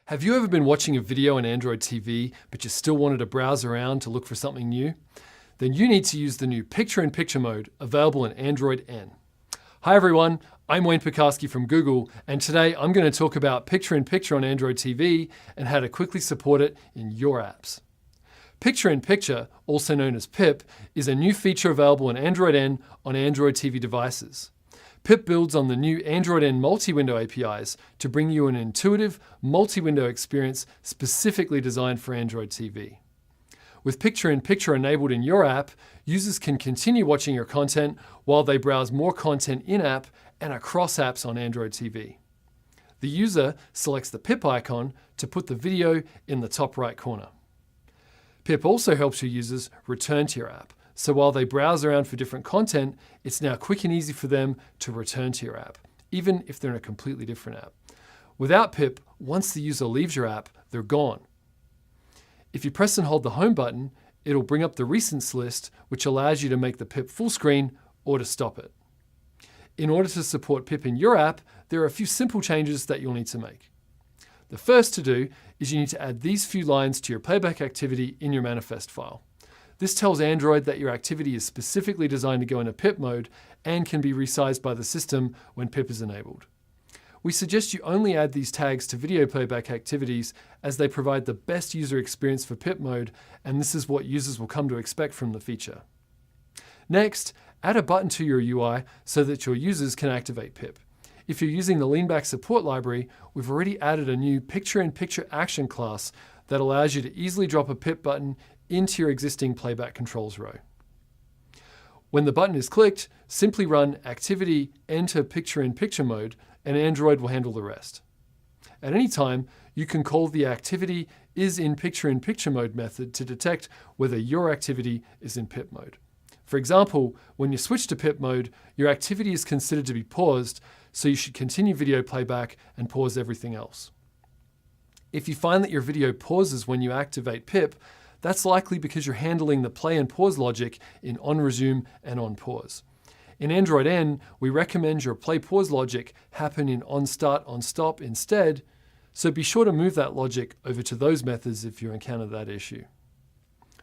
Have you ever been watching a video on Android TV, but you still wanted to browse around to look for something new? Then you need to use the new Picture-in-Picture mode available in Android N. Hi everyone, I'm Wayne Pekarsky from Google, and today I'm going to talk about Picture-in-Picture on Android TV and how to quickly support it in your apps. Picture-in-Picture, also known as PIP, is a new feature available in Android N on Android TV devices. PIP builds on the new Android N multi-window APIs to bring you an intuitive, multi-window experience specifically designed for Android TV. With Picture-in-Picture enabled in your app, users can continue watching your content while they browse more content in-app and across apps on Android TV. The user selects the PIP icon to put the video in the top right corner. PIP also helps your users return to your app. So while they browse around for different content, it's now quick and easy for them to return to your app, even if they're in a completely different app. Without PIP, once the user leaves your app, they're gone. If you press and hold the home button, it'll bring up the recents list, which allows you to make the PIP full screen or to stop it. In order to support PIP in your app, there are a few simple changes that you'll need to make. The first to do is you need to add these few lines to your playback activity in your manifest file. This tells Android that your activity is specifically designed to go into PIP mode and can be resized by the system when PIP is enabled. We suggest you only add these tags to video playback activities as they provide the best user experience for PIP mode, and this is what users will come to expect from the feature. Next, add a button to your UI so that your users can activate PIP. If you're using the Leanback support library, we've already added a new Picture-in-Picture action class that allows you to easily drop a PIP button into your existing playback controls row. When the button is clicked, simply run activity enter Picture-in-Picture mode and Android will handle the rest. At any time, you can call the activity is in Picture-in-Picture mode method to detect whether your activity is in PIP mode. For example, when you switch to PIP mode, your activity is considered to be paused, so you should continue video playback and pause everything else. If you find that your video pauses when you activate PIP, that's likely because you're handling the play and pause logic in on-resume and on-pause. In Android N, we recommend your play-pause logic happen in on-start, on-stop instead, so be sure to move that logic over to those methods if you encounter that issue.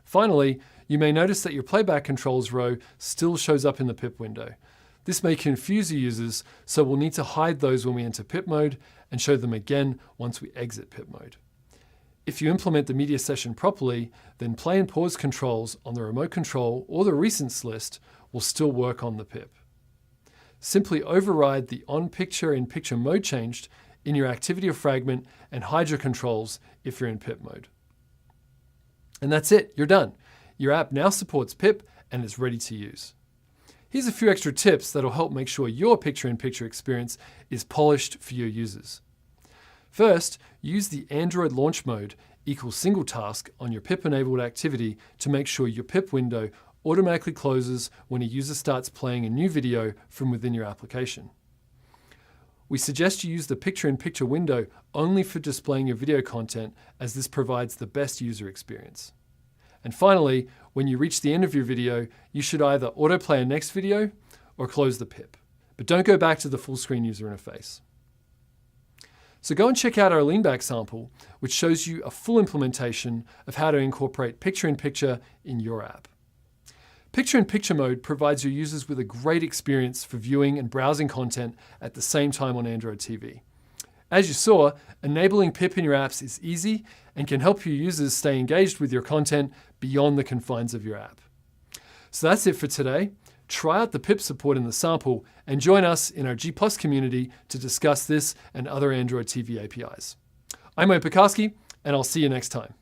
Finally, you may notice that your playback controls row still shows up in the PIP window. This may confuse your users, so we'll need to hide those when we enter PIP mode and show them again once we exit PIP mode. If you implement the media session properly, then play and pause controls on the remote control or the recents list will still work on the PIP. Simply override the on Picture-in-Picture mode changed in your activity or fragment and hide your controls if you're in PIP mode. And that's it, you're done. Your app now supports PIP and is ready to use. Here's a few extra tips that'll help make sure your Picture-in-Picture experience is polished for your users. First, use the Android launch mode equals single task on your PIP-enabled activity to make sure your PIP window automatically closes when a user starts playing a new video from within your application. We suggest you use the Picture-in-Picture window only for displaying your video content, as this provides the best user experience. And finally, when you reach the end of your video, you should either autoplay a next video or close the PIP. But don't go back to the full screen user interface. So go and check out our Leanback sample, which shows you a full implementation of how to incorporate Picture-in-Picture in your app. Picture-in-Picture mode provides your users with a great experience for viewing and browsing content at the same time on Android TV. As you saw, enabling PIP in your apps is easy and can help your users stay engaged with your content beyond the confines of your app. So that's it for today. Try out the PIP support in the sample and join us in our G+ community to discuss this and other Android TV APIs. I'm Wayne Pekarsky, and I'll see you next time.